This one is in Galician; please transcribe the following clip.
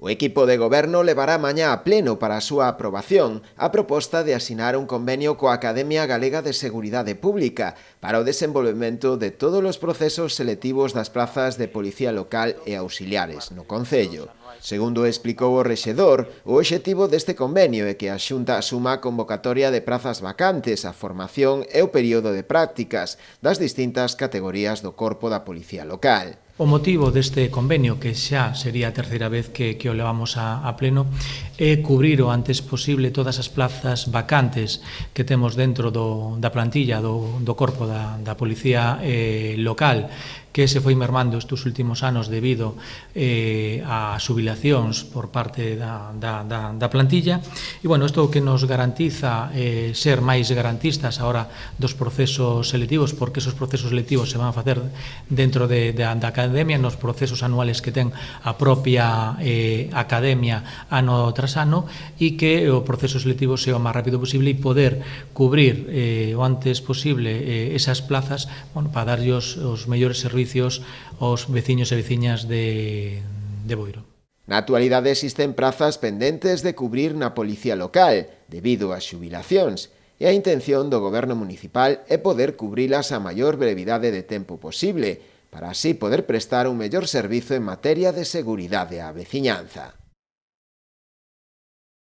O equipo de goberno levará mañá a pleno para a súa aprobación a proposta de asinar un convenio coa Academia Galega de Seguridade Pública para o desenvolvemento de todos os procesos selectivos das plazas de Policía Local e auxiliares no Concello. Segundo explicou o rexedor, o obxectivo deste convenio é que a Xunta asuma a convocatoria de prazas vacantes, a formación e o período de prácticas das distintas categorías do corpo da Policía Local. O motivo deste convenio, que xa sería a terceira vez que o levamos a pleno, é cubrir o antes posible todas as plazas vacantes que temos dentro da plantilla do corpo da Policía Local, que se foi mermando estes últimos anos debido a xubilacións por parte da plantilla. E, bueno, isto que nos garantiza ser máis garantistas ahora dos procesos selectivos, porque esos procesos selectivos se van a facer dentro da Academia, nos procesos anuales que ten a propia Academia ano tras ano, e que o proceso selectivo sea o máis rápido posible e poder cubrir o antes posible esas plazas, bueno, para darlle os mellores servicios aos veciños e veciñas de Boiro. Na actualidade existen prazas pendentes de cubrir na Policía Local debido ás xubilacións, e a intención do Goberno municipal é poder cubrilas a maior brevidade de tempo posible, para así poder prestar un mellor servizo en materia de seguridade á veciñanza.